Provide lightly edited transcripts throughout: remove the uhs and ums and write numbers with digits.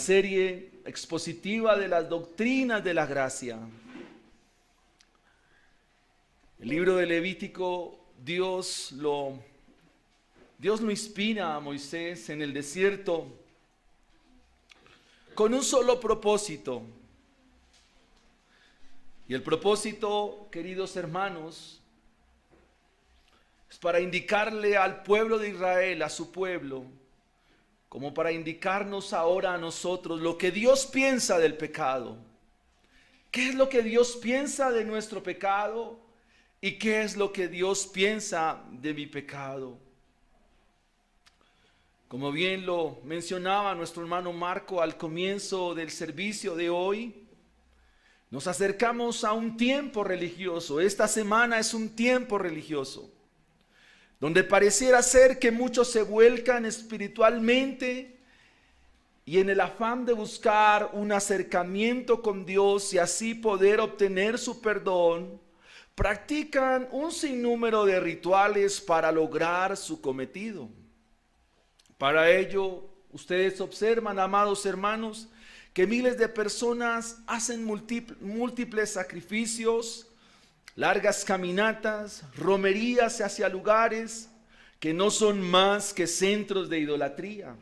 serie expositiva de las doctrinas de la gracia. El libro de Levítico, Dios lo inspira a Moisés en el desierto con un solo propósito. Y el propósito, queridos hermanos, es para indicarle al pueblo de Israel, a su pueblo, como para indicarnos ahora a nosotros lo que Dios piensa del pecado. ¿Qué es lo que Dios piensa de nuestro pecado? ¿Y qué es lo que Dios piensa de mi pecado? Como bien lo mencionaba nuestro hermano Marco al comienzo del servicio de hoy, nos acercamos a un tiempo religioso. Esta semana es un tiempo religioso, donde pareciera ser que muchos se vuelcan espiritualmente y en el afán de buscar un acercamiento con Dios y así poder obtener su perdón, practican un sinnúmero de rituales para lograr su cometido. Para ello, ustedes observan, amados hermanos, que miles de personas hacen múltiples sacrificios, largas caminatas, romerías hacia lugares que no son más que centros de idolatría,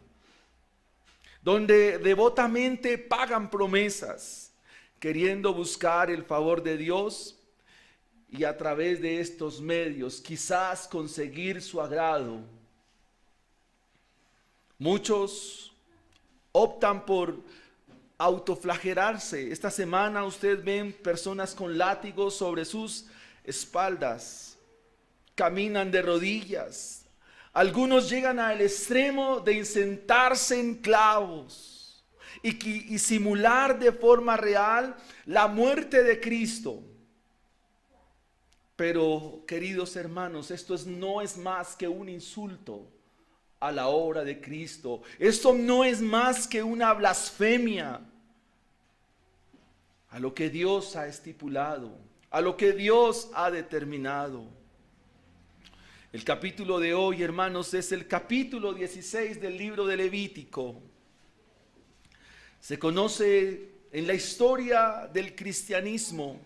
donde devotamente pagan promesas, queriendo buscar el favor de Dios y a través de estos medios quizás conseguir su agrado. Muchos optan por autoflagelarse. Esta semana ustedes ven personas con látigos sobre sus espaldas, caminan de rodillas. Algunos llegan al extremo de sentarse en clavos y simular de forma real la muerte de Cristo. Pero, queridos hermanos, esto no es más que un insulto a la obra de Cristo. Esto no es más que una blasfemia a lo que Dios ha estipulado, a lo que Dios ha determinado. El capítulo de hoy, hermanos, es el capítulo 16 del libro de Levítico. Se conoce en la historia del cristianismo,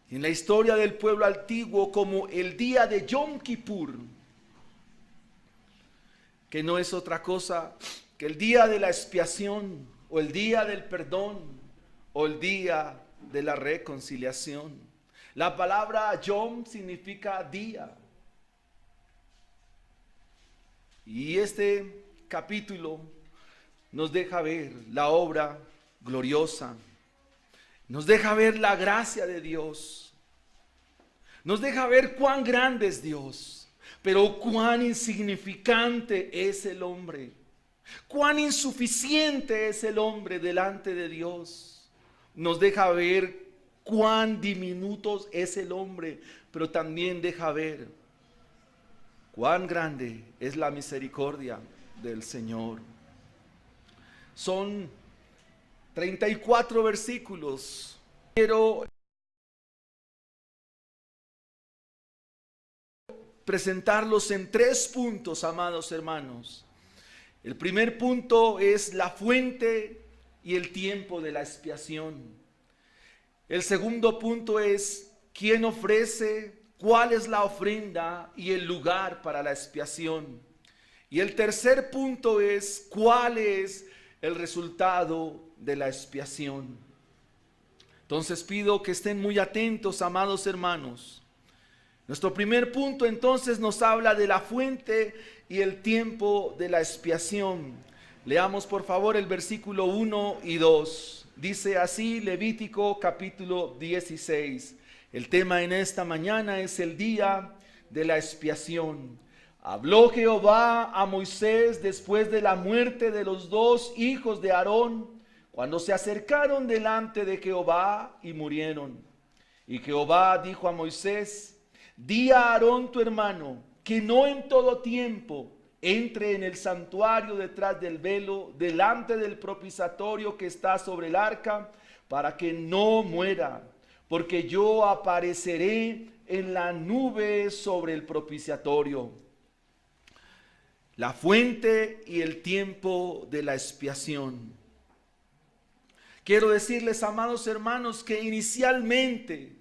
en la historia del pueblo antiguo, como el día de Yom Kippur, que no es otra cosa que el día de la expiación, o el día del perdón, o el día de la reconciliación. La palabra Yom significa día. Y este capítulo nos deja ver la obra gloriosa, nos deja ver la gracia de Dios, nos deja ver cuán grande es Dios, pero cuán insignificante es el hombre, cuán insuficiente es el hombre delante de Dios. Nos deja ver cuán diminuto es el hombre, pero también deja ver cuán grande es la misericordia del Señor. Son 34 versículos. Quiero presentarlos en 3 puntos, amados hermanos. El primer punto es la fuente y el tiempo de la expiación. El segundo punto es quién ofrece, cuál es la ofrenda y el lugar para la expiación. Y el tercer punto es cuál es el resultado de la expiación. Entonces pido que estén muy atentos, amados hermanos. Nuestro primer punto entonces nos habla de la fuente y el tiempo de la expiación. Leamos por favor el versículo 1 y 2. Dice así Levítico capítulo 16. El tema en esta mañana es el día de la expiación. Habló Jehová a Moisés después de la muerte de los 2 hijos de Aarón, cuando se acercaron delante de Jehová y murieron. Y Jehová dijo a Moisés: di a Aarón tu hermano que no en todo tiempo entre en el santuario detrás del velo, delante del propiciatorio que está sobre el arca, para que no muera, porque yo apareceré en la nube sobre el propiciatorio. La fuente y el tiempo de la expiación. quiero decirles, amados hermanos, que inicialmente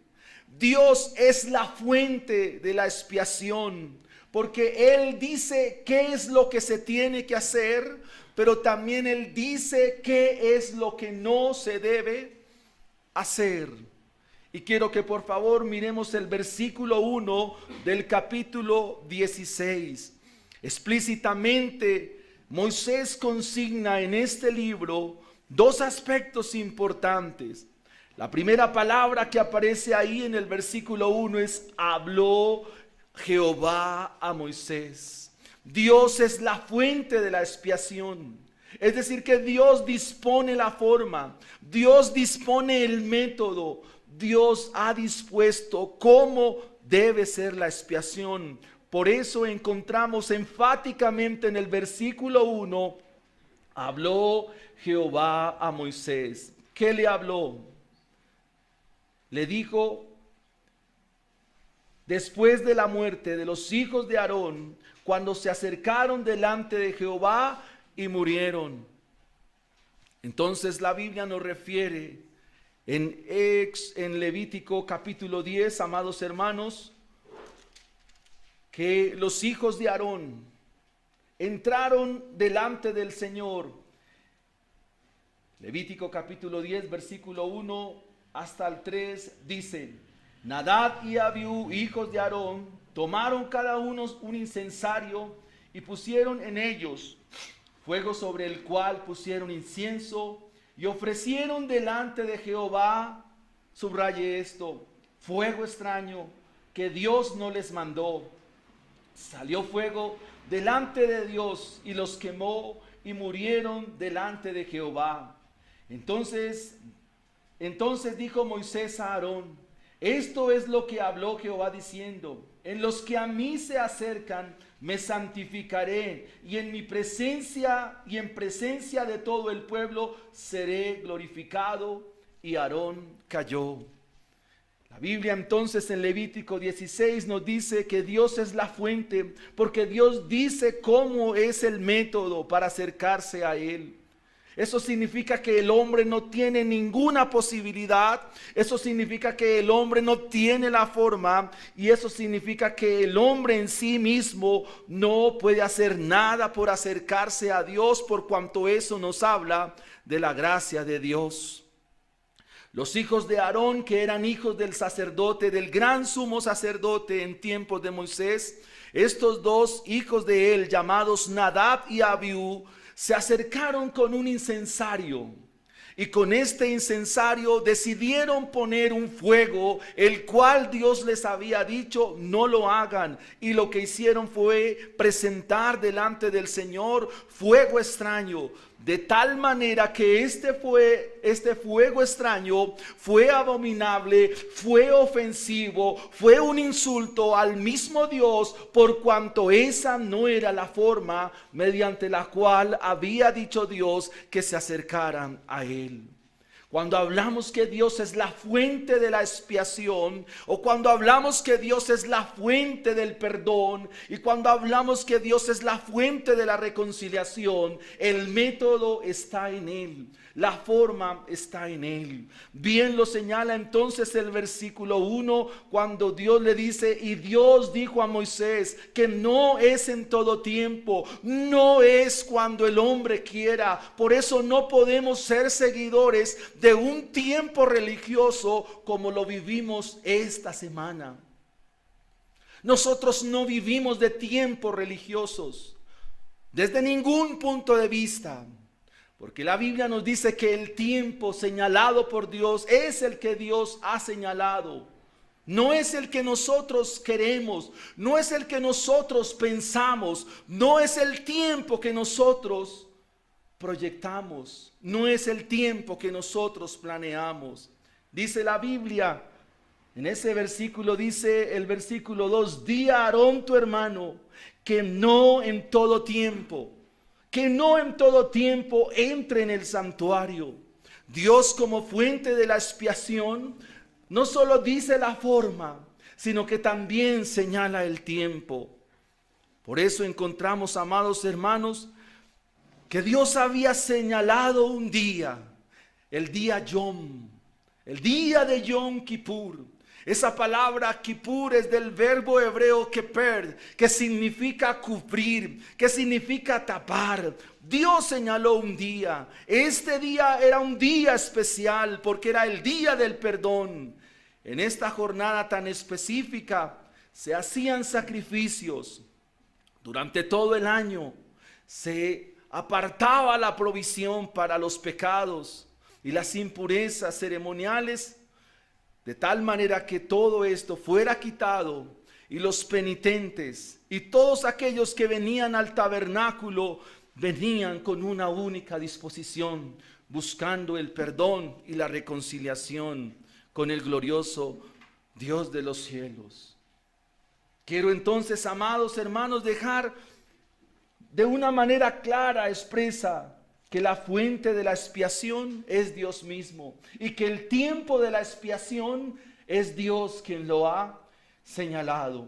Dios es la fuente de la expiación, porque Él dice qué es lo que se tiene que hacer, pero también Él dice qué es lo que no se debe hacer. Y quiero que por favor miremos el versículo 1 del capítulo 16. Explícitamente Moisés consigna en este libro dos aspectos importantes. La primera palabra que aparece ahí en el versículo 1 es: habló Jehová a Moisés. Dios es la fuente de la expiación. Es decir, que Dios dispone la forma, Dios dispone el método, Dios ha dispuesto cómo debe ser la expiación. Por eso encontramos enfáticamente en el versículo 1, habló Jehová a Moisés. ¿Qué le habló? Le dijo: después de la muerte de los hijos de Aarón, cuando se acercaron delante de Jehová y murieron. Entonces la Biblia nos refiere en Levítico capítulo 10, amados hermanos, que los hijos de Aarón entraron delante del Señor. Levítico capítulo 10, versículo 1 hasta el 3 dice: Nadab y Abiú, hijos de Aarón, tomaron cada uno un incensario y pusieron en ellos fuego, sobre el cual pusieron incienso, y ofrecieron delante de Jehová, subraye esto, fuego extraño que Dios no les mandó. Salió fuego delante de Dios y los quemó, y murieron delante de Jehová. Entonces dijo Moisés a Aarón: esto es lo que habló Jehová diciendo: en los que a mí se acercan me santificaré, y en mi presencia y en presencia de todo el pueblo seré glorificado. Y Aarón calló. La Biblia entonces en Levítico 16 nos dice que Dios es la fuente, porque Dios dice cómo es el método para acercarse a Él. Eso significa que el hombre no tiene ninguna posibilidad. Eso significa que el hombre no tiene la forma. Y eso significa que el hombre en sí mismo no puede hacer nada por acercarse a Dios, por cuanto eso nos habla de la gracia de Dios. Los hijos de Aarón, que eran hijos del sacerdote, del gran sumo sacerdote en tiempos de Moisés, estos dos hijos de él, llamados Nadab y Abiú, se acercaron con un incensario, y con este incensario decidieron poner un fuego, el cual Dios les había dicho no lo hagan, y lo que hicieron fue presentar delante del Señor fuego extraño, de tal manera que este fuego extraño fue abominable, fue ofensivo, fue un insulto al mismo Dios, por cuanto esa no era la forma mediante la cual había dicho Dios que se acercaran a Él. Cuando hablamos que Dios es la fuente de la expiación, o cuando hablamos que Dios es la fuente del perdón, y cuando hablamos que Dios es la fuente de la reconciliación, el método está en Él, la forma está en Él. Bien lo señala entonces el versículo 1, cuando Dios le dice: y Dios dijo a Moisés que no es en todo tiempo, no es cuando el hombre quiera. Por eso no podemos ser seguidores de un tiempo religioso como lo vivimos esta semana. Nosotros no vivimos de tiempos religiosos desde ningún punto de vista, porque la Biblia nos dice que el tiempo señalado por Dios es el que Dios ha señalado. No es el que nosotros queremos, no es el que nosotros pensamos, no es el tiempo que nosotros proyectamos, no es el tiempo que nosotros planeamos. Dice la Biblia, en ese versículo dice el versículo 2: di a Aarón tu hermano que no en todo tiempo entre en el santuario. Dios, como fuente de la expiación, no solo dice la forma, sino que también señala el tiempo. Por eso encontramos, amados hermanos, que Dios había señalado un día el día Yom, el día de Yom Kippur. Esa palabra Kippur es del verbo hebreo keper, que significa cubrir, que significa tapar. Dios señaló un día. Este día era un día especial porque era el día del perdón. En esta jornada tan específica se hacían sacrificios. Durante todo el año se apartaba la provisión para los pecados y las impurezas ceremoniales, de tal manera que todo esto fuera quitado y los penitentes y todos aquellos que venían al tabernáculo venían con una única disposición, buscando el perdón y la reconciliación con el glorioso Dios de los cielos. Quiero entonces, amados hermanos, dejar de una manera clara, expresa, que la fuente de la expiación es Dios mismo y que el tiempo de la expiación es Dios quien lo ha señalado.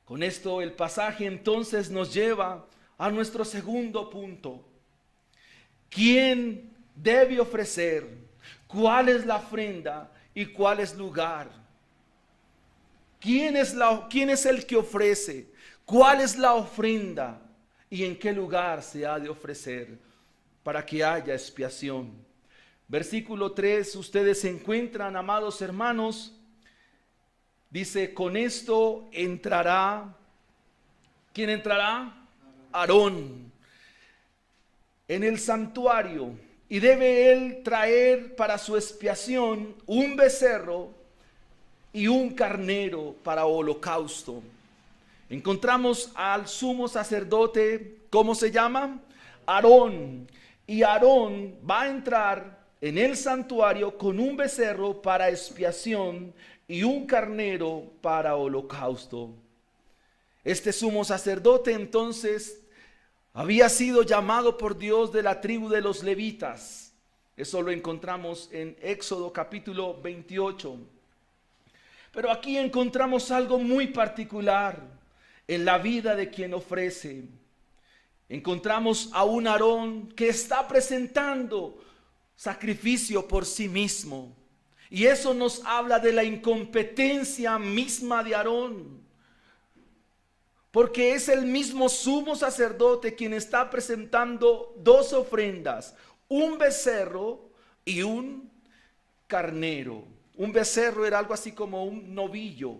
Con esto el pasaje entonces nos lleva a nuestro segundo punto. ¿Quién debe ofrecer? ¿Cuál es la ofrenda y cuál es el lugar? ¿Quién es el que ofrece? ¿Cuál es la ofrenda? ¿Y en qué lugar se ha de ofrecer para que haya expiación? Versículo 3, ustedes se encuentran, amados hermanos, dice, con esto entrará, ¿quién entrará? Aarón en el santuario, y debe él traer para su expiación un becerro y un carnero para holocausto. Encontramos al sumo sacerdote, ¿cómo se llama? Aarón. Y Aarón va a entrar en el santuario con un becerro para expiación y un carnero para holocausto. Este sumo sacerdote entonces había sido llamado por Dios de la tribu de los levitas. Eso lo encontramos en Éxodo capítulo 28. Pero aquí encontramos algo muy particular en la vida de quien ofrece. Encontramos a un Aarón que está presentando sacrificio por sí mismo. Y eso nos habla de la incompetencia misma de Aarón. Porque es el mismo sumo sacerdote quien está presentando dos ofrendas, un becerro y un carnero. Un becerro era algo así como un novillo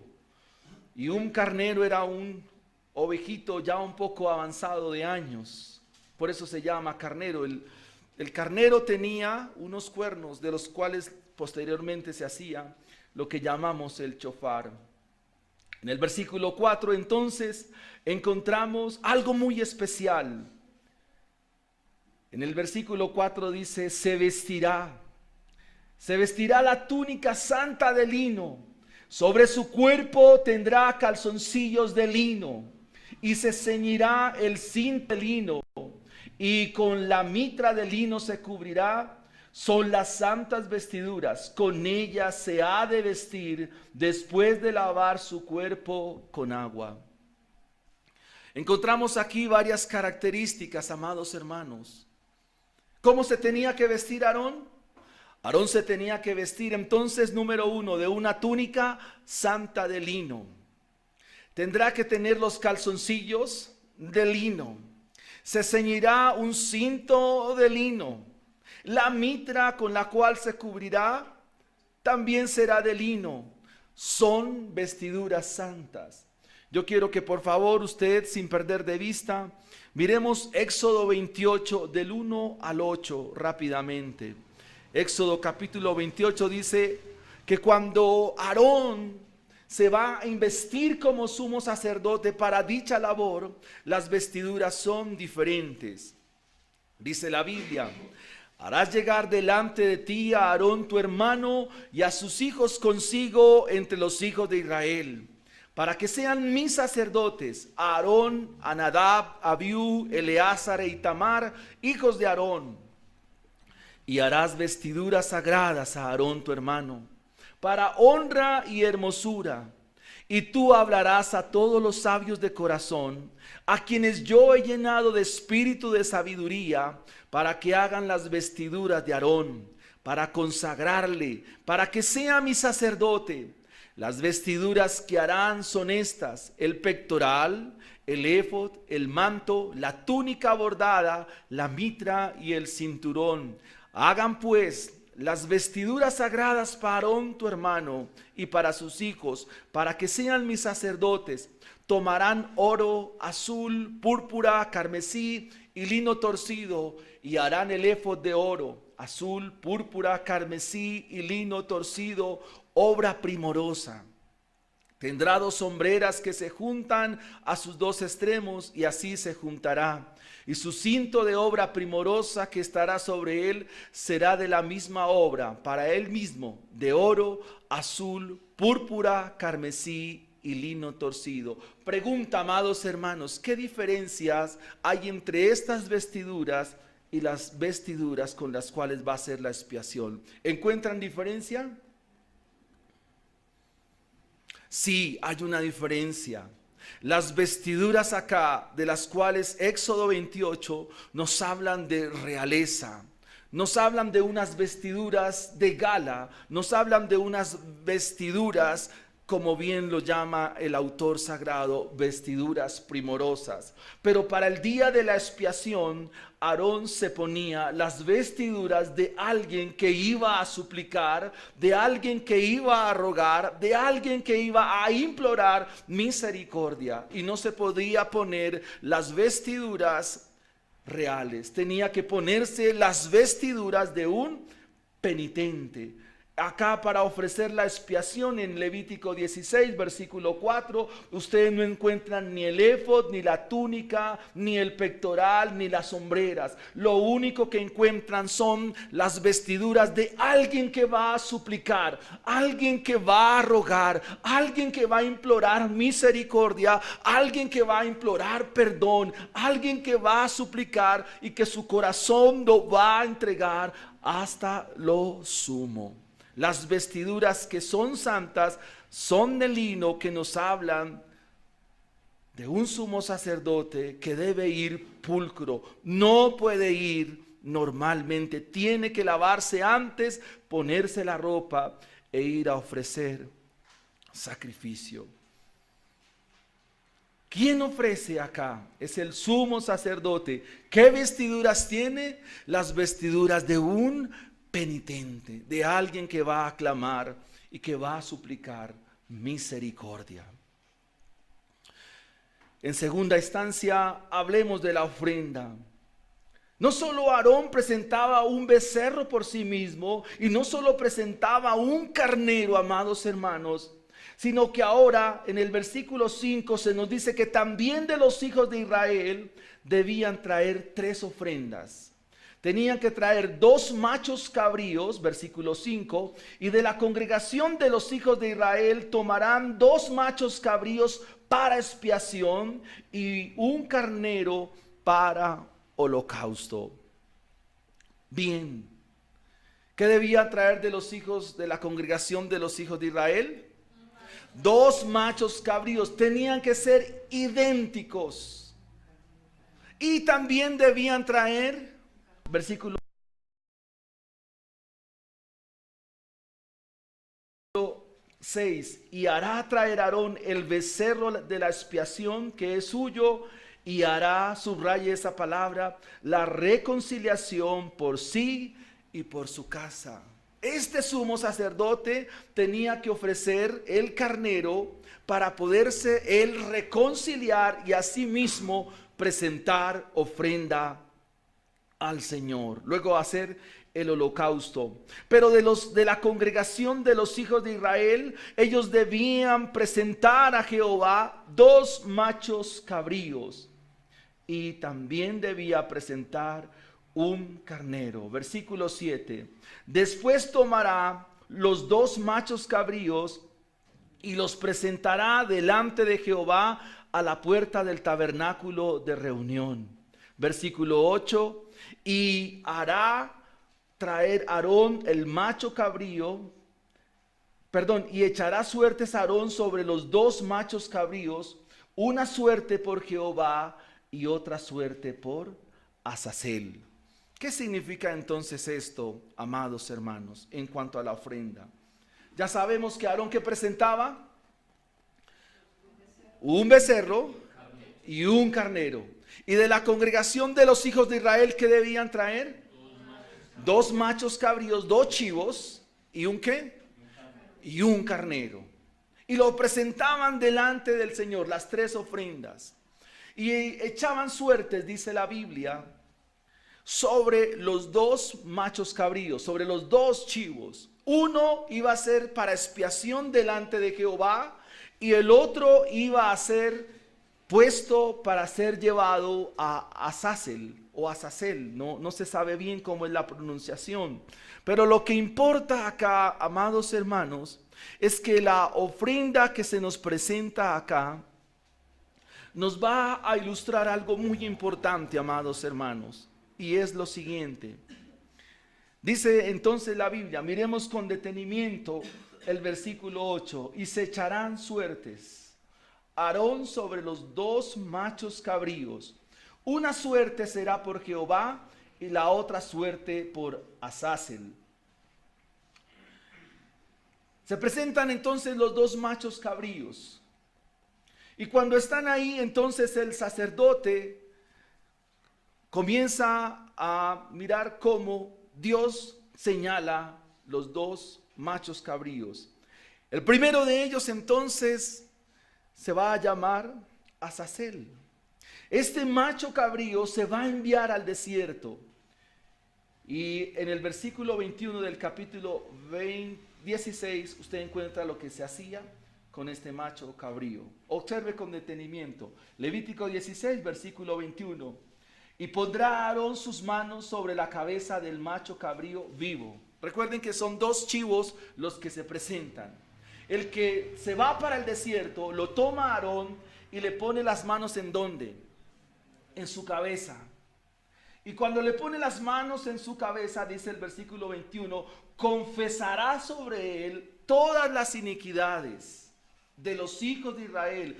y un carnero era un ovejito ya un poco avanzado de años. Por eso se llama carnero. El carnero tenía unos cuernos de los cuales posteriormente se hacía lo que llamamos el shofar. En el versículo 4 entonces encontramos algo muy especial. En el versículo 4 dice, se vestirá la túnica santa de lino, sobre su cuerpo tendrá calzoncillos de lino y se ceñirá el cinto de lino y con la mitra de lino se cubrirá. Son las santas vestiduras, con ellas se ha de vestir después de lavar su cuerpo con agua. Encontramos aquí varias características, amados hermanos. ¿Cómo se tenía que vestir Aarón? Aarón se tenía que vestir entonces, número 1, de una túnica santa de lino. Tendrá que tener los calzoncillos de lino. Se ceñirá un cinto de lino. La mitra con la cual se cubrirá también será de lino. Son vestiduras santas. Yo quiero que por favor usted, sin perder de vista, miremos Éxodo 28 del 1 al 8 rápidamente. Éxodo capítulo 28 dice que cuando Aarón se va a investir como sumo sacerdote para dicha labor, las vestiduras son diferentes. Dice la Biblia: harás llegar delante de ti a Aarón tu hermano y a sus hijos consigo entre los hijos de Israel, para que sean mis sacerdotes, Aarón, a Nadab, Abiú, Eleazar e Itamar, hijos de Aarón. Y harás vestiduras sagradas a Aarón tu hermano, para honra y hermosura. Y tú hablarás a todos los sabios de corazón, a quienes yo he llenado de espíritu de sabiduría, para que hagan las vestiduras de Aarón, para consagrarle, para que sea mi sacerdote. Las vestiduras que harán son estas: el pectoral, el éfod, el manto, la túnica bordada, la mitra y el cinturón. Hagan pues las vestiduras sagradas para Aarón tu hermano y para sus hijos, para que sean mis sacerdotes. Tomarán oro, azul, púrpura, carmesí y lino torcido, y harán el éfod de oro, azul, púrpura, carmesí y lino torcido, obra primorosa. Tendrá 2 sombreras que se juntan a sus 2 extremos, y así se juntará. Y su cinto de obra primorosa que estará sobre él será de la misma obra, para él mismo, de oro, azul, púrpura, carmesí y lino torcido. Pregunta, amados hermanos, ¿qué diferencias hay entre estas vestiduras y las vestiduras con las cuales va a ser la expiación? ¿Encuentran diferencia? Sí, hay una diferencia. Las vestiduras acá, de las cuales Éxodo 28 nos hablan de realeza, nos hablan de unas vestiduras de gala, nos hablan de unas vestiduras, como bien lo llama el autor sagrado, vestiduras primorosas. Pero para el día de la expiación, Aarón se ponía las vestiduras de alguien que iba a suplicar, de alguien que iba a rogar, de alguien que iba a implorar misericordia. Y no se podía poner las vestiduras reales, tenía que ponerse las vestiduras de un penitente. Acá, para ofrecer la expiación, en Levítico 16, versículo 4, ustedes no encuentran ni el éfod, ni la túnica, ni el pectoral, ni las sombreras. Lo único que encuentran son las vestiduras de alguien que va a suplicar, alguien que va a rogar, alguien que va a implorar misericordia, alguien que va a implorar perdón, alguien que va a suplicar y que su corazón lo va a entregar hasta lo sumo. Las vestiduras que son santas son de lino, que nos hablan de un sumo sacerdote que debe ir pulcro. No puede ir normalmente, tiene que lavarse antes, ponerse la ropa e ir a ofrecer sacrificio. ¿Quién ofrece acá? Es el sumo sacerdote. ¿Qué vestiduras tiene? Las vestiduras de un penitente, de alguien que va a clamar y que va a suplicar misericordia. En segunda instancia, hablemos de la ofrenda. No solo Aarón presentaba un becerro por sí mismo, y no solo presentaba un carnero, amados hermanos, sino que ahora en el versículo 5 se nos dice que también de los hijos de Israel debían traer 3 ofrendas. Tenían que traer 2 machos cabríos, versículo 5, y de la congregación de los hijos de Israel tomarán 2 machos cabríos para expiación y un carnero para holocausto. Bien, ¿qué debía traer de los hijos de la congregación de los hijos de Israel? 2 machos cabríos, tenían que ser idénticos. Y también debían traer, versículo 6, y hará traer Aarón el becerro de la expiación que es suyo, y hará, subraye esa palabra, la reconciliación por sí y por su casa. Este sumo sacerdote tenía que ofrecer el carnero para poderse él reconciliar y asimismo presentar ofrenda al Señor, luego hacer el holocausto. Pero de la congregación de los hijos de Israel, ellos debían presentar a Jehová 2 machos cabríos, y también debía presentar un carnero. Versículo 7. Después tomará los 2 machos cabríos y los presentará delante de Jehová a la puerta del tabernáculo de reunión. Versículo 8. Y hará traer Aarón el macho cabrío y echará suertes Aarón sobre los dos machos cabríos, una suerte por Jehová y otra suerte por Azazel. ¿Qué significa entonces esto, amados hermanos, en cuanto a la ofrenda? Ya sabemos que Aarón, ¿qué presentaba? Un becerro y un carnero. Y de la congregación de los hijos de Israel, ¿qué debían traer? Dos machos cabríos, dos chivos y un ¿qué? Y un carnero. Y lo presentaban delante del Señor, las tres ofrendas. Y echaban suertes, dice la Biblia, sobre los dos machos cabríos, sobre los dos chivos. Uno iba a ser para expiación delante de Jehová y el otro iba a ser puesto para ser llevado a Azazel o Azazel, no se sabe bien cómo es la pronunciación. Pero lo que importa acá, amados hermanos, es que la ofrenda que se nos presenta acá nos va a ilustrar algo muy importante, amados hermanos, y es lo siguiente. Dice entonces la Biblia, miremos con detenimiento el versículo 8, y se echarán suertes Aarón sobre los dos machos cabríos, una suerte será por Jehová y la otra suerte por Azazel. Se presentan entonces los dos machos cabríos. Y cuando están ahí, entonces el sacerdote comienza a mirar cómo Dios señala los dos machos cabríos. El primero de ellos entonces se va a llamar Azazel. Este macho cabrío se va a enviar al desierto. Y en el versículo 21 del capítulo 16 usted encuentra lo que se hacía con este macho cabrío. Observe con detenimiento. Levítico 16, versículo 21. Y pondrá Aarón sus manos sobre la cabeza del macho cabrío vivo. Recuerden que son dos chivos los que se presentan. El que se va para el desierto lo toma Aarón y le pone las manos ¿en dónde? En su cabeza. Y cuando le pone las manos en su cabeza, dice el versículo 21, confesará sobre él todas las iniquidades de los hijos de Israel,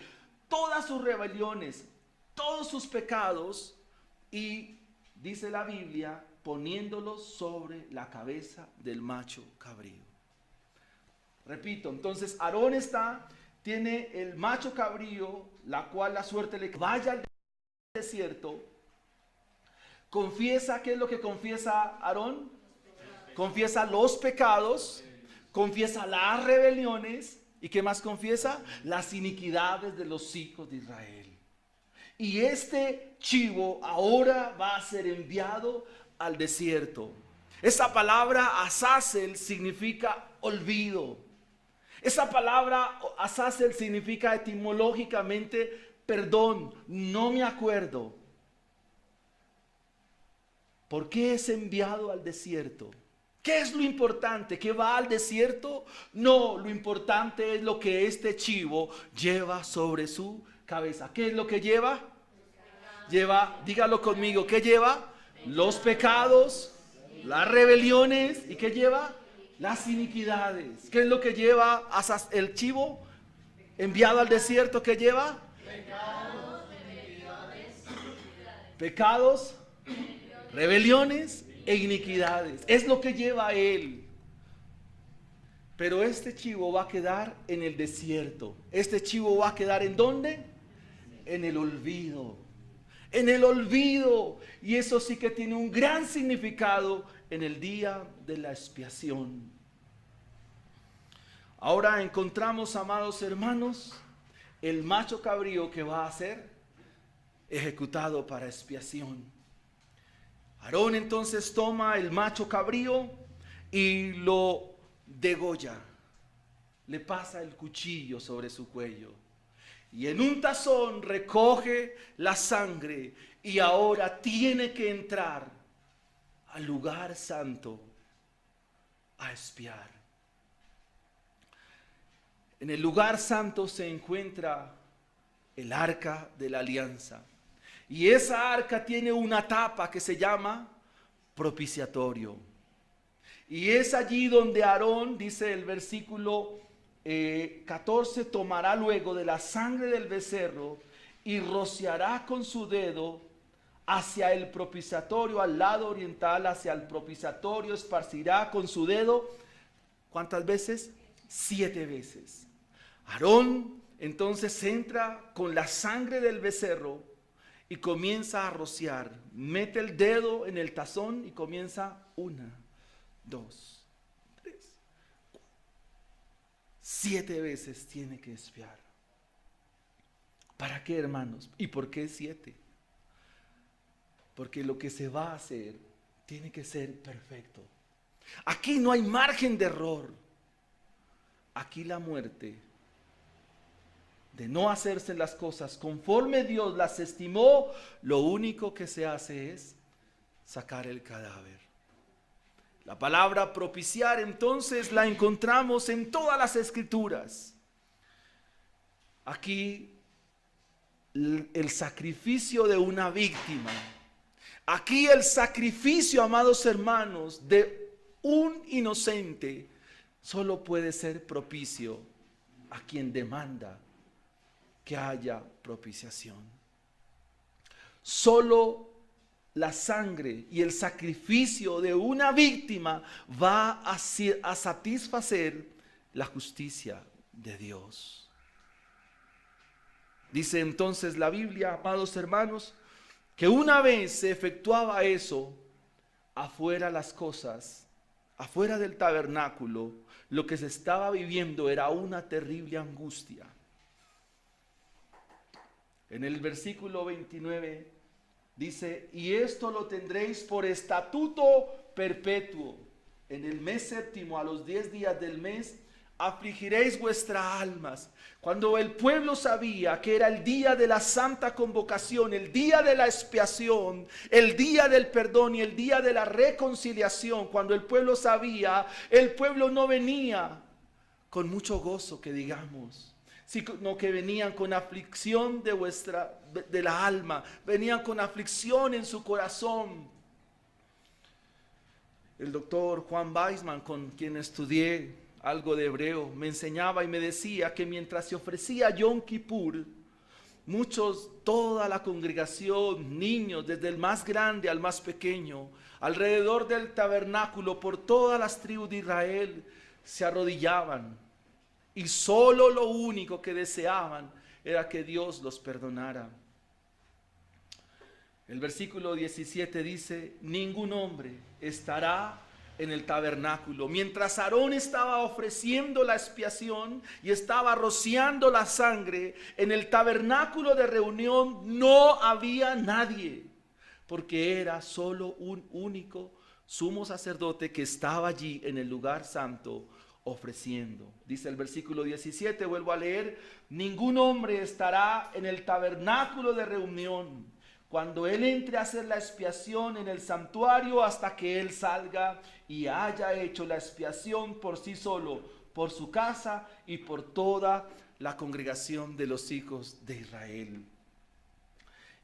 todas sus rebeliones, todos sus pecados, y dice la Biblia, poniéndolos sobre la cabeza del macho cabrío. Repito, entonces Aarón tiene el macho cabrío, la cual la suerte le vaya al desierto. Confiesa, ¿qué es lo que confiesa Aarón? Confiesa los pecados, confiesa las rebeliones, ¿y qué más confiesa? Las iniquidades de los hijos de Israel. Y este chivo ahora va a ser enviado al desierto. Esa palabra Azazel significa olvido. Esa palabra Azazel significa etimológicamente perdón, no me acuerdo. ¿Por qué es enviado al desierto? ¿Qué es lo importante? ¿Que va al desierto? No, lo importante es lo que este chivo lleva sobre su cabeza. ¿Qué es lo que lleva? Lleva, dígalo conmigo, ¿qué lleva? Los pecados, las rebeliones, ¿y qué lleva? Las iniquidades. ¿Qué es lo que lleva el chivo enviado al desierto? ¿Qué lleva? Pecados, rebeliones e iniquidades. Es lo que lleva a él. Pero este chivo va a quedar en el desierto. Este chivo va a quedar ¿en dónde? En el olvido. En el olvido. Y eso sí que tiene un gran significado en el día de la expiación. Ahora encontramos, amados hermanos, el macho cabrío que va a ser ejecutado para expiación. Aarón entonces toma el macho cabrío y lo degolla. Le pasa el cuchillo sobre su cuello. Y en un tazón recoge la sangre y ahora tiene que entrar al lugar santo a expiar. En el lugar santo se encuentra el arca de la alianza. Y esa arca tiene una tapa que se llama propiciatorio. Y es allí donde Aarón, dice el versículo 14, tomará luego de la sangre del becerro y rociará con su dedo hacia el propiciatorio, al lado oriental, hacia el propiciatorio, esparcirá con su dedo, ¿cuántas veces? 7 veces. Aarón entonces entra con la sangre del becerro y comienza a rociar. Mete el dedo en el tazón y comienza 1, 2, 3, 4. 7 veces tiene que espiar. ¿Para qué, hermanos? ¿Y por qué 7? Porque lo que se va a hacer tiene que ser perfecto. Aquí no hay margen de error. Aquí la muerte de no hacerse las cosas conforme Dios las estimó, lo único que se hace es sacar el cadáver. La palabra propiciar entonces la encontramos en todas las escrituras. Aquí el sacrificio de una víctima. Aquí el sacrificio, amados hermanos, de un inocente solo puede ser propicio a quien demanda que haya propiciación. Solo la sangre y el sacrificio de una víctima va a satisfacer la justicia de Dios. Dice entonces la Biblia, amados hermanos, que una vez se efectuaba eso, afuera las cosas, afuera del tabernáculo, lo que se estaba viviendo era una terrible angustia. En el versículo 29 dice, y esto lo tendréis por estatuto perpetuo. En el mes séptimo, a los 10 días del mes, afligiréis vuestras almas. Cuando el pueblo sabía que era el día de la santa convocación, el día de la expiación, el día del perdón y el día de la reconciliación, cuando el pueblo sabía, el pueblo no venía con mucho gozo, que digamos, sino que venían con aflicción de la alma, venían con aflicción en su corazón. El doctor Juan Weisman, con quien estudié algo de hebreo, me enseñaba y me decía que mientras se ofrecía Yom Kippur, toda la congregación, niños, desde el más grande al más pequeño, alrededor del tabernáculo, por todas las tribus de Israel, se arrodillaban. Y solo lo único que deseaban era que Dios los perdonara. El versículo 17 dice, ningún hombre estará en el tabernáculo. Mientras Aarón estaba ofreciendo la expiación y estaba rociando la sangre, en el tabernáculo de reunión no había nadie, porque era solo un único sumo sacerdote que estaba allí en el lugar santo ofreciendo. Dice el versículo 17, vuelvo a leer, ningún hombre estará en el tabernáculo de reunión cuando él entre a hacer la expiación en el santuario hasta que él salga y haya hecho la expiación por sí solo, por su casa y por toda la congregación de los hijos de Israel.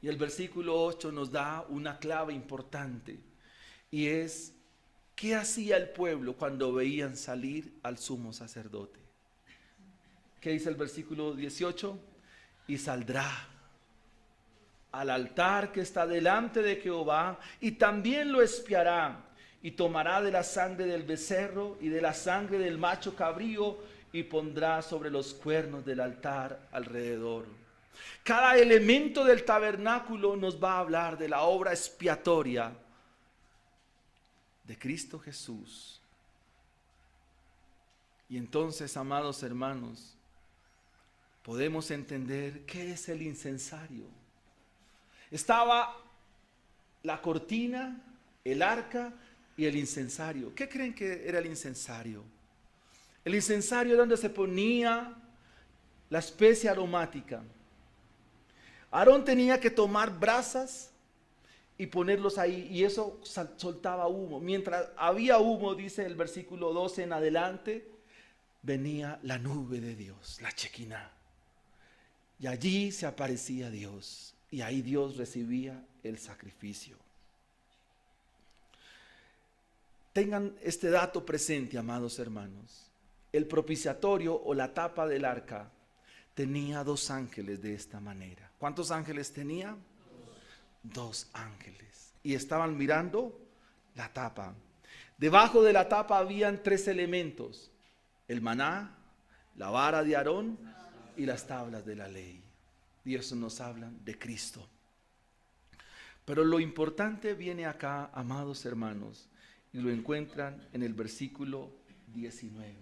Y el versículo 8 nos da una clave importante, y es, ¿qué hacía el pueblo cuando veían salir al sumo sacerdote? ¿Qué dice el versículo 18? Y saldrá al altar que está delante de Jehová, y también lo expiará, y tomará de la sangre del becerro y de la sangre del macho cabrío, y pondrá sobre los cuernos del altar alrededor. Cada elemento del tabernáculo nos va a hablar de la obra expiatoria de Cristo Jesús. Y entonces, amados hermanos, podemos entender qué es el incensario. Estaba la cortina, el arca y el incensario. ¿Qué creen que era el incensario? El incensario era donde se ponía la especia aromática. Aarón tenía que tomar brasas y ponerlos ahí, y eso soltaba humo. Mientras había humo, dice el versículo 12 en adelante, venía la nube de Dios, la Shekinah. Y allí se aparecía Dios, y ahí Dios recibía el sacrificio. tengan este dato presente, amados hermanos. El propiciatorio o la tapa del arca tenía 2 ángeles de esta manera. ¿Cuántos ángeles tenía? 2 ángeles. Y estaban mirando la tapa. Debajo de la tapa habían 3 elementos: el maná, la vara de Aarón y las tablas de la ley. Y eso nos habla de Cristo. Pero lo importante viene acá, amados hermanos, y lo encuentran en el versículo 19.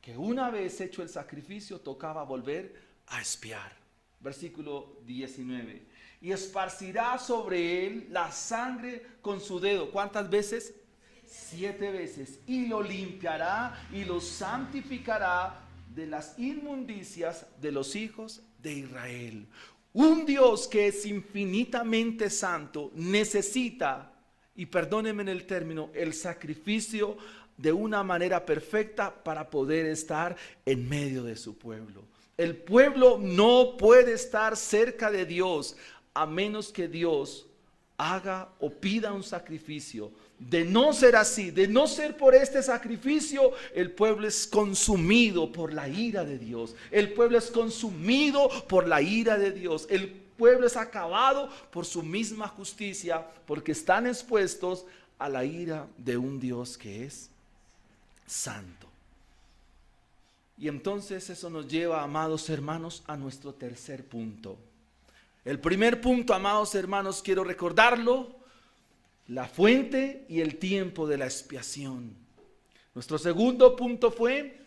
Que una vez hecho el sacrificio tocaba volver a espiar. Versículo 19. Y esparcirá sobre él la sangre con su dedo. ¿Cuántas veces? 7 veces. Y lo limpiará y lo santificará de las inmundicias de los hijos de Israel. Un Dios que es infinitamente santo necesita, y perdónenme en el término, el sacrificio de una manera perfecta para poder estar en medio de su pueblo. El pueblo no puede estar cerca de Dios a menos que Dios haga o pida un sacrificio. De no ser así, de no ser por este sacrificio, el pueblo es consumido por la ira de Dios. El pueblo es consumido por la ira de Dios. El pueblo es acabado por su misma justicia, porque están expuestos a la ira de un Dios que es santo. Y entonces eso nos lleva, amados hermanos, a nuestro tercer punto. El primer punto, amados hermanos, quiero recordarlo: la fuente y el tiempo de la expiación. Nuestro segundo punto fue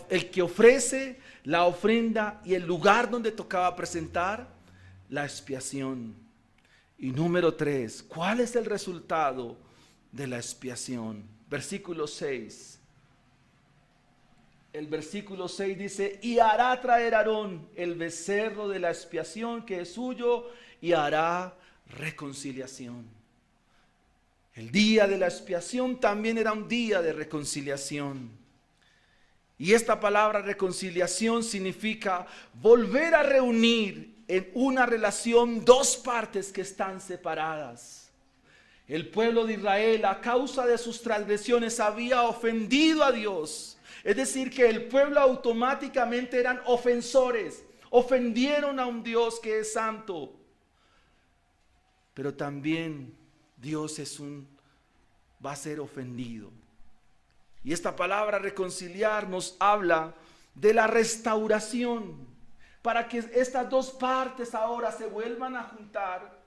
el que ofrece la ofrenda y el lugar donde tocaba presentar la expiación. Y número 3, ¿cuál es el resultado de la expiación? Versículo 6. El versículo 6 dice: y hará traer Aarón el becerro de la expiación que es suyo y hará reconciliación. El día de la expiación también era un día de reconciliación. Y esta palabra reconciliación significa volver a reunir en una relación 2 partes que están separadas. El pueblo de Israel, a causa de sus transgresiones, había ofendido a Dios. Es decir, que el pueblo automáticamente eran ofensores. Ofendieron a un Dios que es santo. Pero también Dios va a ser ofendido. Y esta palabra reconciliar nos habla de la restauración, para que estas 2 partes ahora se vuelvan a juntar.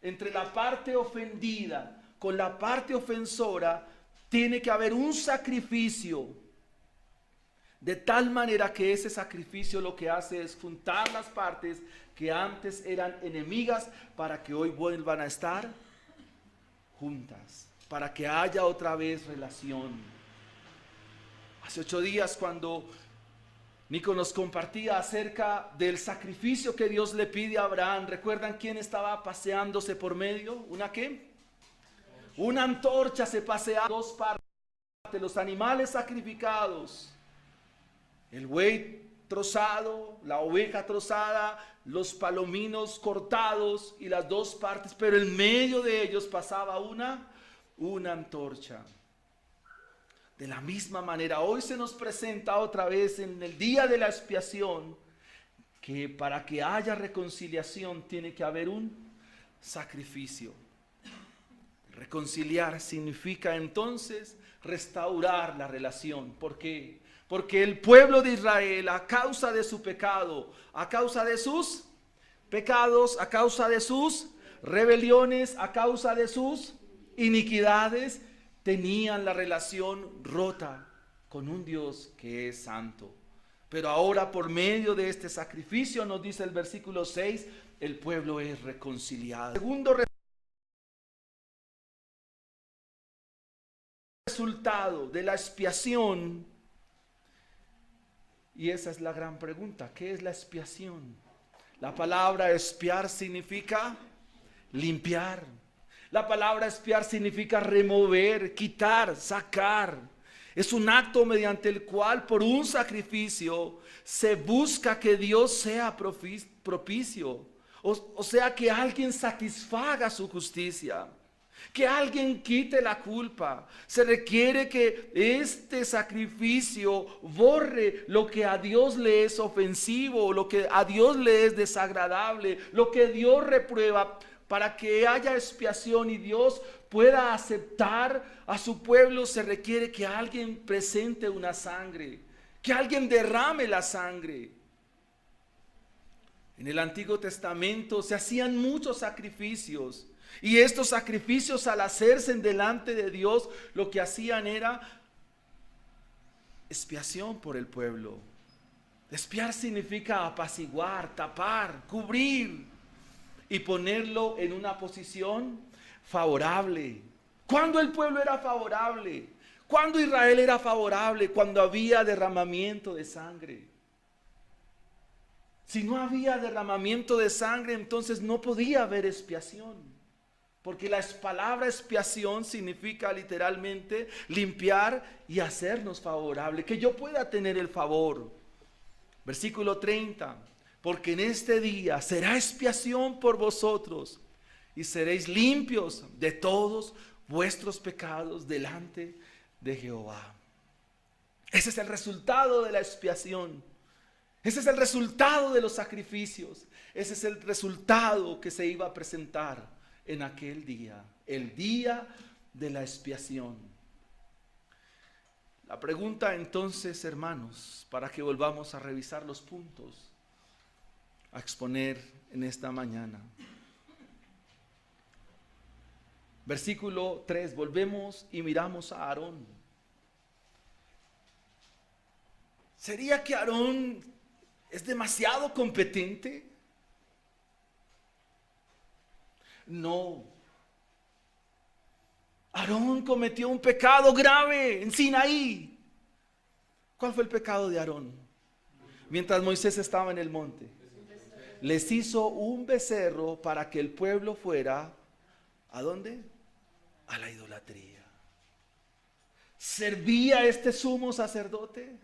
Entre la parte ofendida con la parte ofensora tiene que haber un sacrificio, de tal manera que ese sacrificio lo que hace es juntar las partes que antes eran enemigas, para que hoy vuelvan a estar juntas, para que haya otra vez relación. Hace 8 días, cuando Nico nos compartía acerca del sacrificio que Dios le pide a Abraham, ¿recuerdan quién estaba paseándose por medio? ¿Una qué? Una antorcha se pasea 2 partes, los animales sacrificados, el buey trozado, la oveja trozada, los palominos cortados y las 2 partes, pero en medio de ellos pasaba una antorcha. De la misma manera, hoy se nos presenta otra vez en el día de la expiación que para que haya reconciliación tiene que haber un sacrificio. Reconciliar significa entonces restaurar la relación. ¿Por qué? Porque el pueblo de Israel, a causa de su pecado, a causa de sus pecados, a causa de sus rebeliones, a causa de sus iniquidades, tenían la relación rota con un Dios que es santo. Pero ahora, por medio de este sacrificio, nos dice el versículo 6, el pueblo es reconciliado. Segundo resultado de la expiación, y esa es la gran pregunta: ¿qué es la expiación? La palabra expiar significa limpiar. La palabra expiar significa remover, quitar, sacar. Es un acto mediante el cual, por un sacrificio, se busca que Dios sea propicio. O sea, que alguien satisfaga su justicia. que alguien quite la culpa. Se requiere que este sacrificio borre lo que a Dios le es ofensivo, lo que a Dios le es desagradable, lo que Dios reprueba, para que haya expiación y Dios pueda aceptar a su pueblo. Se requiere que alguien presente una sangre, que alguien derrame la sangre. En el Antiguo Testamento se hacían muchos sacrificios, y estos sacrificios, al hacerse delante de Dios, lo que hacían era expiación por el pueblo. Expiar significa apaciguar, tapar, cubrir y ponerlo en una posición favorable. ¿Cuándo el pueblo era favorable? ¿Cuándo Israel era favorable? Cuando había derramamiento de sangre. Si no había derramamiento de sangre, entonces no podía haber expiación. Porque la palabra expiación significa literalmente limpiar y hacernos favorable, que yo pueda tener el favor. Versículo 30, porque en este día será expiación por vosotros y seréis limpios de todos vuestros pecados delante de Jehová. Ese es el resultado de la expiación. Ese es el resultado de los sacrificios. Ese es el resultado que se iba a presentar en aquel día, el día de la expiación. La pregunta entonces, hermanos, para que volvamos a revisar los puntos a exponer en esta mañana. Versículo 3, volvemos y miramos a Aarón. ¿Sería que Aarón es demasiado competente? No. Aarón cometió un pecado grave en Sinaí. ¿Cuál fue el pecado de Aarón? Mientras Moisés estaba en el monte, les hizo un becerro para que el pueblo fuera, ¿a dónde? A la idolatría. ¿Servía este sumo sacerdote?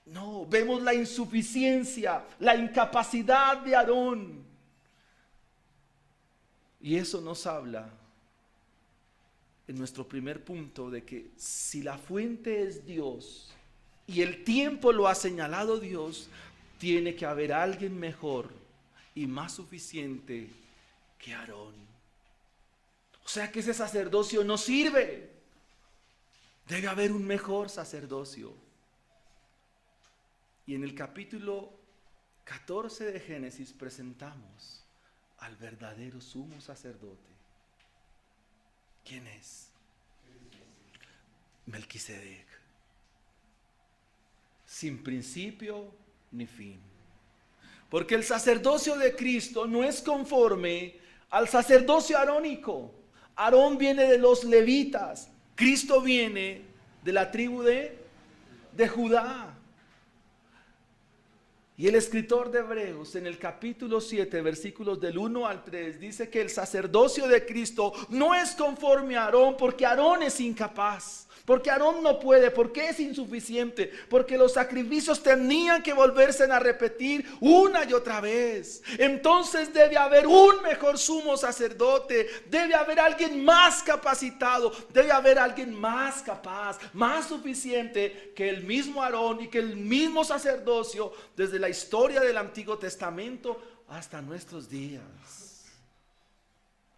No, vemos la insuficiencia, la incapacidad de Aarón. Y eso nos habla en nuestro primer punto de que si la fuente es Dios y el tiempo lo ha señalado Dios, tiene que haber alguien mejor y más suficiente que Aarón. O sea que ese sacerdocio no sirve. Debe haber un mejor sacerdocio. Y en el capítulo 14 de Génesis presentamos al verdadero sumo sacerdote. ¿Quién es? Melquisedec. Sin principio ni fin. Porque el sacerdocio de Cristo no es conforme al sacerdocio arónico. Aarón viene de los levitas. Cristo viene de la tribu de Judá. Y el escritor de Hebreos en el capítulo 7, versículos del 1 al 3, dice que el sacerdocio de Cristo no es conforme a Aarón, porque Aarón es incapaz. Porque Aarón no puede, porque es insuficiente, porque los sacrificios tenían que volverse a repetir una y otra vez. Entonces debe haber un mejor sumo sacerdote, debe haber alguien más capacitado, debe haber alguien más capaz, más suficiente que el mismo Aarón y que el mismo sacerdocio desde la historia del Antiguo Testamento hasta nuestros días.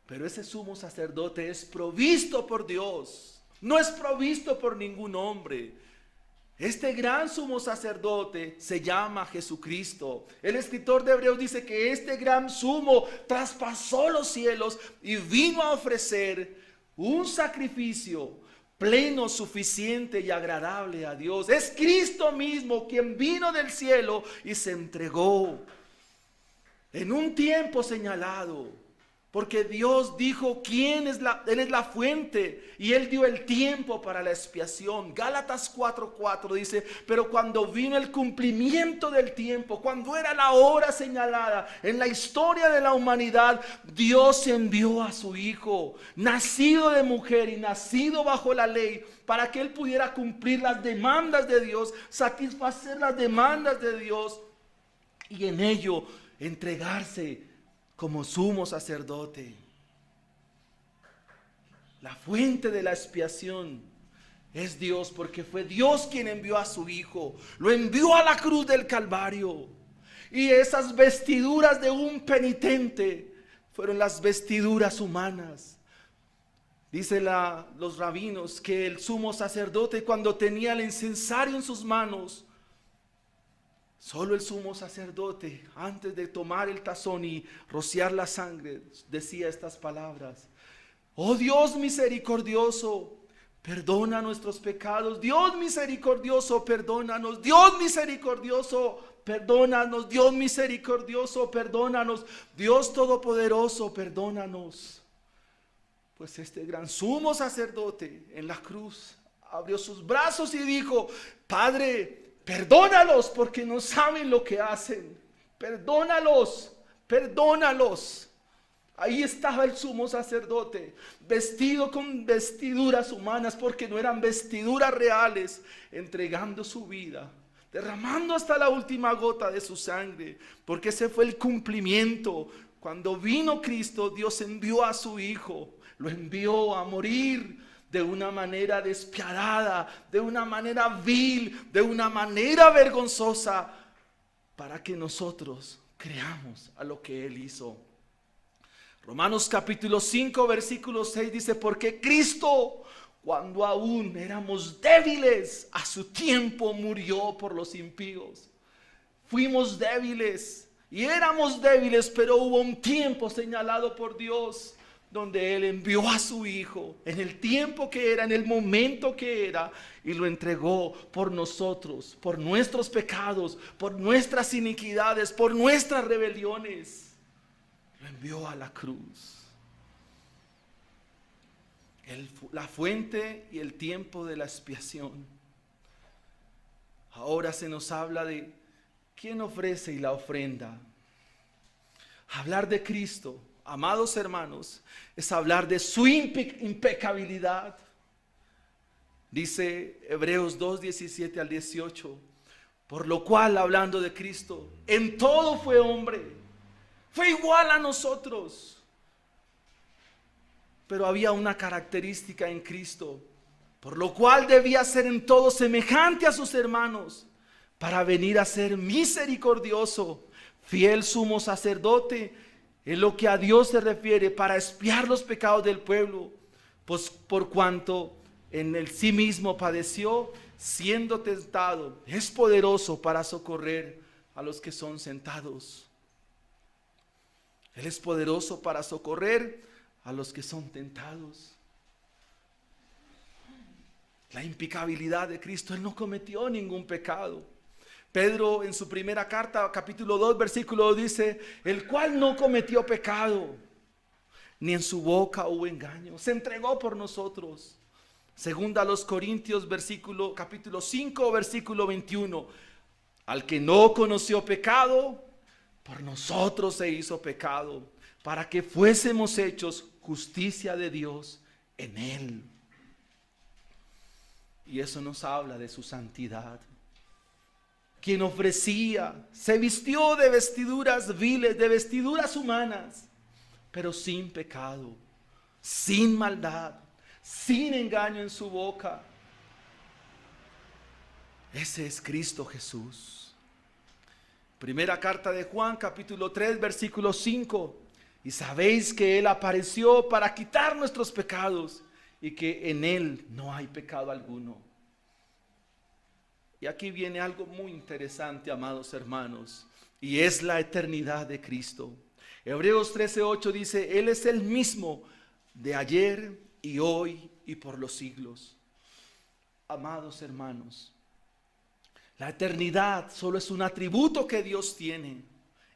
Pero ese sumo sacerdote es provisto por Dios. No es provisto por ningún hombre. Este gran sumo sacerdote se llama Jesucristo. El escritor de Hebreos dice que este gran sumo traspasó los cielos y vino a ofrecer un sacrificio pleno, suficiente y agradable a Dios. Es Cristo mismo quien vino del cielo y se entregó en un tiempo señalado. Porque Dios dijo quién es Él es la fuente y Él dio el tiempo para la expiación. Gálatas 4:4 dice, pero cuando vino el cumplimiento del tiempo, cuando era la hora señalada en la historia de la humanidad, Dios envió a su Hijo, nacido de mujer y nacido bajo la ley, para que Él pudiera cumplir las demandas de Dios, satisfacer las demandas de Dios y en ello entregarse como sumo sacerdote. La fuente de la expiación es Dios, porque fue Dios quien envió a su Hijo. Lo envió a la cruz del Calvario. Y esas vestiduras de un penitente fueron las vestiduras humanas. Dice los rabinos que el sumo sacerdote, cuando tenía el incensario en sus manos, solo el sumo sacerdote, antes de tomar el tazón y rociar la sangre, decía estas palabras: oh Dios misericordioso, perdona nuestros pecados. Dios misericordioso, perdónanos. Dios misericordioso, perdónanos. Dios misericordioso, perdónanos. Dios todopoderoso, perdónanos. Pues este gran sumo sacerdote en la cruz abrió sus brazos y dijo: Padre, perdónalos porque no saben lo que hacen. Perdónalos, perdónalos. Ahí estaba el sumo sacerdote, vestido con vestiduras humanas, porque no eran vestiduras reales, entregando su vida, derramando hasta la última gota de su sangre, porque ese fue el cumplimiento. Cuando vino Cristo, Dios envió a su Hijo, lo envió a morir de una manera despiadada, de una manera vil, de una manera vergonzosa, para que nosotros creamos a lo que Él hizo. Romanos capítulo 5 versículo 6 dice: porque Cristo, cuando aún éramos débiles, a su tiempo murió por los impíos. Fuimos débiles y éramos débiles, pero hubo un tiempo señalado por Dios donde Él envió a su Hijo en el tiempo que era, en el momento que era, y lo entregó por nosotros, por nuestros pecados, por nuestras iniquidades, por nuestras rebeliones. Lo envió a la cruz. La fuente y el tiempo de la expiación. Ahora se nos habla de quién ofrece y la ofrenda. Hablar de Cristo, amados hermanos, es hablar de su impecabilidad. Dice Hebreos 2, 17 al 18: por lo cual, hablando de Cristo, en todo fue hombre. Fue igual a nosotros, pero había una característica en Cristo, por lo cual debía ser en todo semejante a sus hermanos, para venir a ser misericordioso, fiel sumo sacerdote, en lo que a Dios se refiere, para expiar los pecados del pueblo, pues por cuanto en el sí mismo padeció, siendo tentado, es poderoso para socorrer a los que son tentados. Él es poderoso para socorrer a los que son tentados. La impecabilidad de Cristo, Él no cometió ningún pecado. Pedro en su primera carta, capítulo 2, versículo 2 dice: el cual no cometió pecado, ni en su boca hubo engaño. Se entregó por nosotros. Segunda a los Corintios, capítulo 5, versículo 21. Al que no conoció pecado, por nosotros se hizo pecado, para que fuésemos hechos justicia de Dios en Él. Y eso nos habla de su santidad. Quien ofrecía, se vistió de vestiduras viles, de vestiduras humanas, pero sin pecado, sin maldad, sin engaño en su boca. Ese es Cristo Jesús. Primera carta de Juan, capítulo 3, versículo 5. Y sabéis que Él apareció para quitar nuestros pecados, y que en Él no hay pecado alguno. Y aquí viene algo muy interesante, amados hermanos, y es la eternidad de Cristo. Hebreos 13:8 dice: Él es el mismo de ayer y hoy y por los siglos. Amados hermanos, la eternidad solo es un atributo que Dios tiene,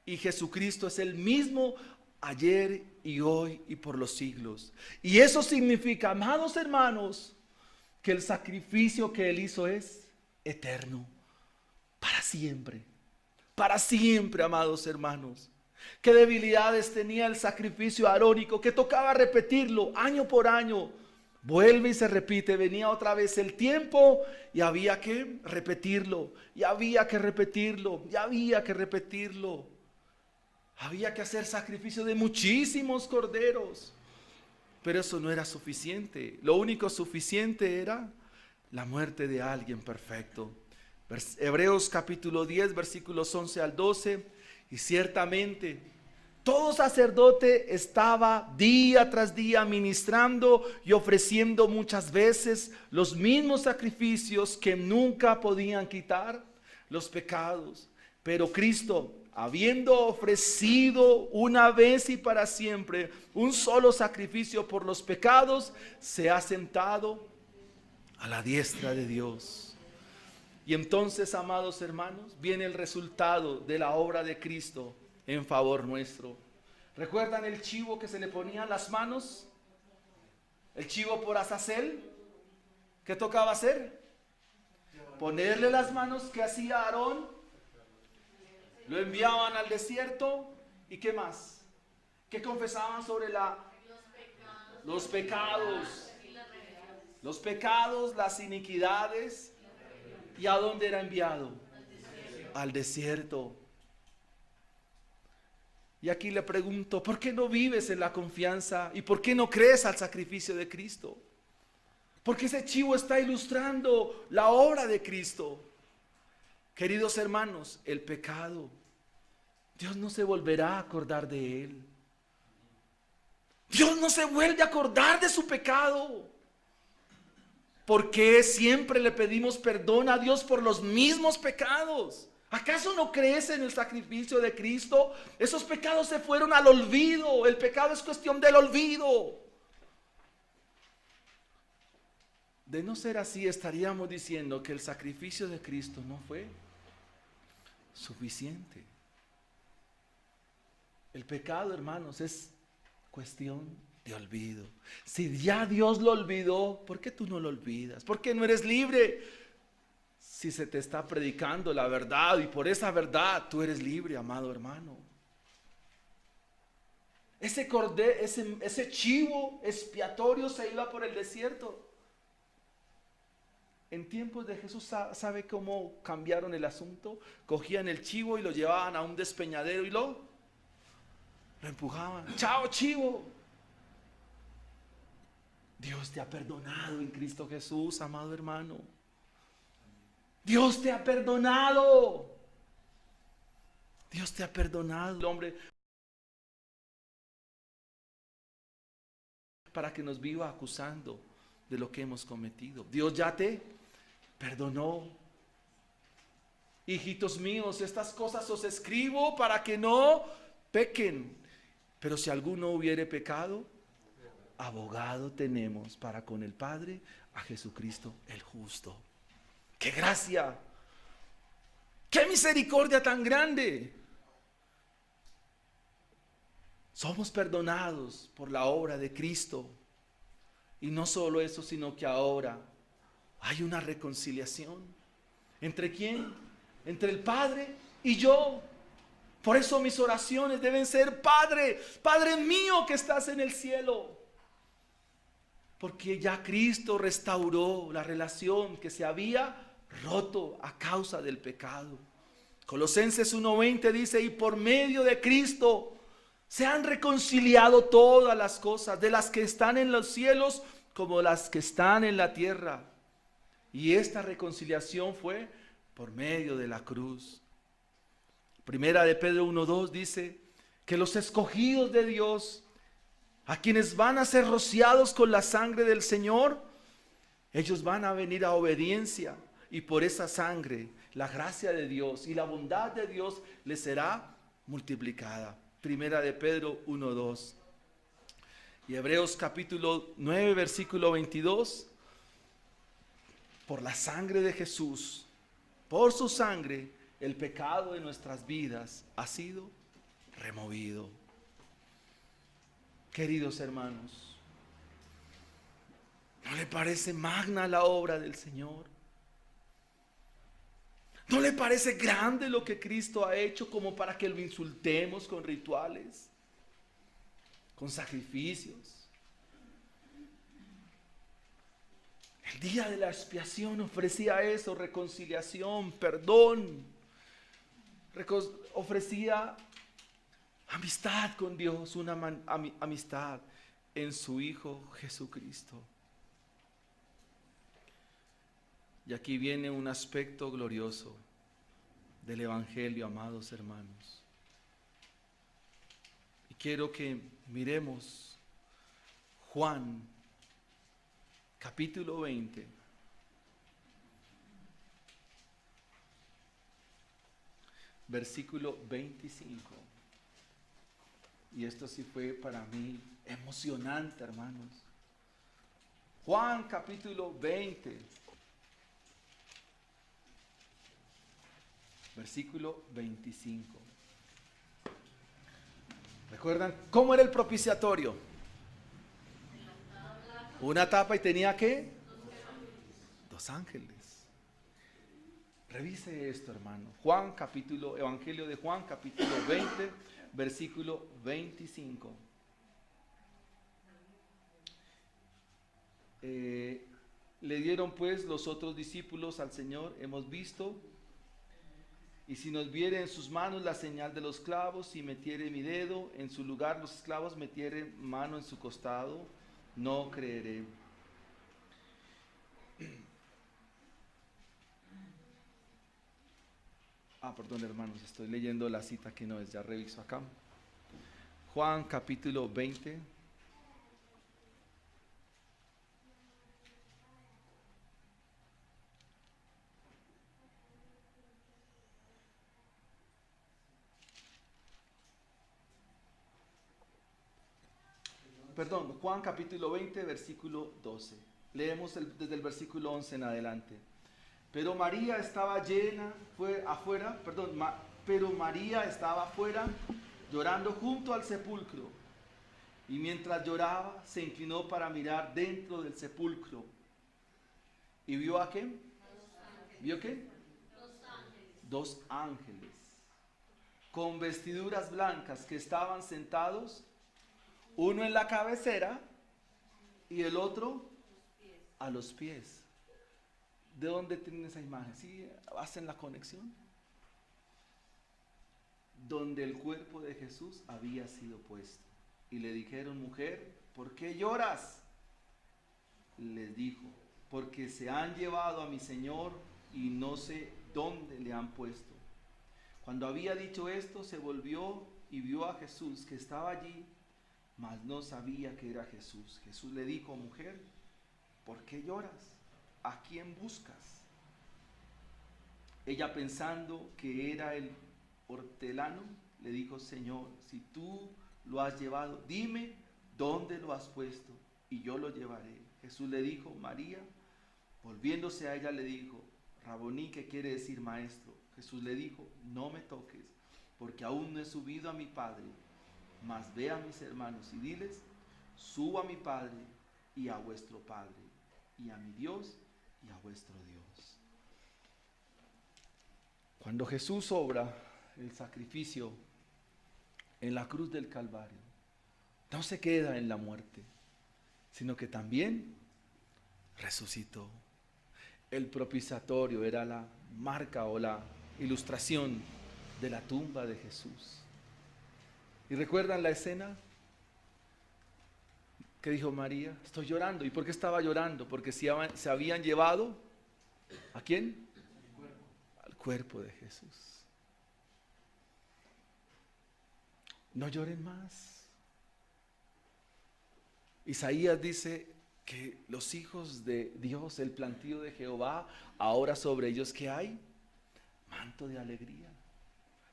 y Jesucristo es el mismo ayer y hoy y por los siglos. Y eso significa, amados hermanos, que el sacrificio que Él hizo es eterno, para siempre, amados hermanos. Qué debilidades tenía el sacrificio arónico, que tocaba repetirlo año por año. Vuelve y se repite, venía otra vez el tiempo y había que repetirlo, y había que repetirlo, y había que repetirlo. Había que hacer sacrificio de muchísimos corderos. Pero eso no era suficiente. Lo único suficiente era la muerte de alguien perfecto. Hebreos capítulo 10, versículos 11 al 12. Y ciertamente todo sacerdote estaba día tras día ministrando y ofreciendo muchas veces los mismos sacrificios que nunca podían quitar los pecados. Pero Cristo, habiendo ofrecido una vez y para siempre un solo sacrificio por los pecados, se ha sentado a la diestra de Dios. Y entonces, amados hermanos, viene el resultado de la obra de Cristo en favor nuestro. ¿Recuerdan el chivo que se le ponía en las manos? El chivo por Azazel. ¿Qué tocaba hacer? Ponerle las manos. ¿Qué hacía Aarón? Lo enviaban al desierto. ¿Y qué más? ¿Qué confesaban sobre los pecados? Los pecados, las iniquidades. ¿Y a dónde era enviado? Al desierto. Y aquí le pregunto, ¿por qué no vives en la confianza? ¿Y por qué no crees al sacrificio de Cristo? Porque ese chivo está ilustrando la obra de Cristo. Queridos hermanos, el pecado, Dios no se volverá a acordar de él. Dios no se vuelve a acordar de su pecado. ¿Por qué siempre le pedimos perdón a Dios por los mismos pecados? ¿Acaso no crees en el sacrificio de Cristo? Esos pecados se fueron al olvido. El pecado es cuestión del olvido. De no ser así, estaríamos diciendo que el sacrificio de Cristo no fue suficiente. El pecado, hermanos, es cuestión de olvido. Si ya Dios lo olvidó, ¿por qué tú no lo olvidas? ¿Por qué no eres libre? Si se te está predicando la verdad y por esa verdad tú eres libre, amado hermano. Ese cordero, ese chivo expiatorio se iba por el desierto. En tiempos de Jesús, ¿sabe cómo cambiaron el asunto? Cogían el chivo y lo llevaban a un despeñadero y lo empujaban. ¡Chao, chivo! Dios te ha perdonado en Cristo Jesús, amado hermano. Dios te ha perdonado. Dios te ha perdonado. El hombre, para que nos viva acusando de lo que hemos cometido. Dios ya te perdonó. Hijitos míos, estas cosas os escribo para que no pequen. Pero si alguno hubiere pecado, abogado tenemos para con el Padre, a Jesucristo el justo. ¡Qué gracia! ¡Qué misericordia tan grande! Somos perdonados por la obra de Cristo. Y no solo eso, sino que ahora hay una reconciliación. ¿Entre quién? Entre el Padre y yo. Por eso mis oraciones deben ser: Padre, Padre mío que estás en el cielo. Porque ya Cristo restauró la relación que se había roto a causa del pecado. Colosenses 1:20 dice: y por medio de Cristo se han reconciliado todas las cosas, de las que están en los cielos como las que están en la tierra. Y esta reconciliación fue por medio de la cruz. Primera de Pedro 1:2 dice que los escogidos de Dios, a quienes van a ser rociados con la sangre del Señor, ellos van a venir a obediencia. Y por esa sangre, la gracia de Dios y la bondad de Dios les será multiplicada. Primera de Pedro 1:2. Y Hebreos capítulo 9, versículo 22. Por la sangre de Jesús, por su sangre, el pecado de nuestras vidas ha sido removido. Queridos hermanos, ¿no le parece magna la obra del Señor? ¿No le parece grande lo que Cristo ha hecho como para que lo insultemos con rituales, con sacrificios? El día de la expiación ofrecía eso: reconciliación, perdón. Ofrecía amistad con Dios, una amistad. en su Hijo Jesucristo. Y aquí viene un aspecto glorioso del Evangelio, amados hermanos. Y quiero que miremos Juan, capítulo 20. Versículo 25. Y esto sí fue para mí emocionante, hermanos. Juan capítulo 20. Versículo 25. ¿Recuerdan cómo era el propiciatorio? Una tapa y tenía ¿qué? Dos ángeles. Revise esto, hermano. Evangelio de Juan, capítulo 20, versículo 25. Le dieron pues los otros discípulos al Señor: hemos visto, y si nos viere en sus manos la señal de los clavos, si metiere mi dedo en su lugar los clavos, metiere mano en su costado, no creeré. Perdón, hermanos, estoy leyendo la cita que no es, ya reviso acá. Juan capítulo 20. Perdón, Juan capítulo 20, versículo 12. Leemos desde el versículo 11 en adelante. Pero María estaba afuera llorando junto al sepulcro. Y mientras lloraba, se inclinó para mirar dentro del sepulcro. ¿Y vio a qué? ¿Vio qué? Dos ángeles con vestiduras blancas que estaban sentados, uno en la cabecera y el otro a los pies. ¿De dónde tienen esa imagen? ¿Sí hacen la conexión? Donde el cuerpo de Jesús había sido puesto. Y le dijeron: mujer, ¿por qué lloras? Les dijo: porque se han llevado a mi Señor y no sé dónde le han puesto. Cuando había dicho esto, se volvió y vio a Jesús que estaba allí, mas no sabía que era Jesús. Jesús le dijo: mujer, ¿por qué lloras? ¿A quién buscas? Ella, pensando que era el hortelano, le dijo: Señor, si tú lo has llevado, dime dónde lo has puesto y yo lo llevaré. Jesús le dijo: María. Volviéndose a ella le dijo: Raboní, que quiere decir maestro. Jesús le dijo: no me toques, porque aún no he subido a mi Padre, mas ve a mis hermanos y diles: subo a mi Padre y a vuestro Padre, y a mi Dios y a vuestro Dios. Cuando Jesús obra el sacrificio en la cruz del Calvario, no se queda en la muerte, sino que también resucitó. El propiciatorio era la marca o la ilustración de la tumba de Jesús. ¿Y recuerdan la escena? ¿Qué dijo María? Estoy llorando. ¿Y por qué estaba llorando? Porque se habían llevado ¿a quién? Al cuerpo de Jesús. No lloren más. Isaías dice que los hijos de Dios, el plantío de Jehová, ahora sobre ellos ¿qué hay? Manto de alegría.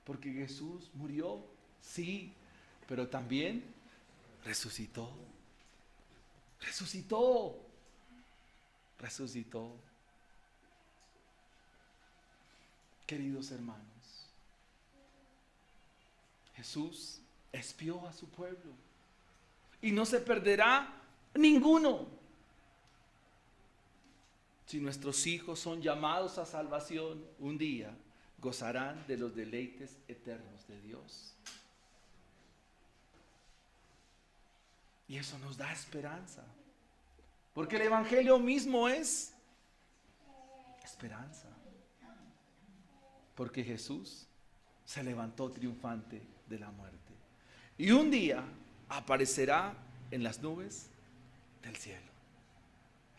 Porque Jesús murió, sí, pero también resucitó. Resucitó. Resucitó. Queridos hermanos, Jesús expió a su pueblo y no se perderá ninguno. Si nuestros hijos son llamados a salvación, un día gozarán de los deleites eternos de Dios. Y eso nos da esperanza, porque el Evangelio mismo es esperanza. Porque Jesús se levantó triunfante de la muerte. Y un día aparecerá en las nubes del cielo.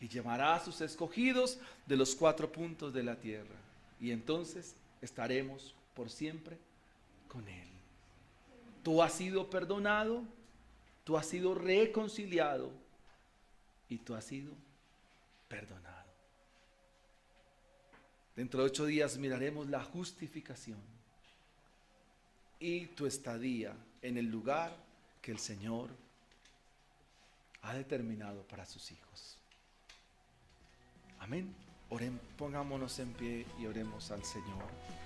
Y llamará a sus escogidos de los 4 puntos de la tierra. Y entonces estaremos por siempre con Él. Tú has sido perdonado, tú has sido reconciliado y tú has sido perdonado. Dentro de 8 días miraremos la justificación y tu estadía en el lugar que el Señor ha determinado para sus hijos. Amén. Pongámonos en pie y oremos al Señor.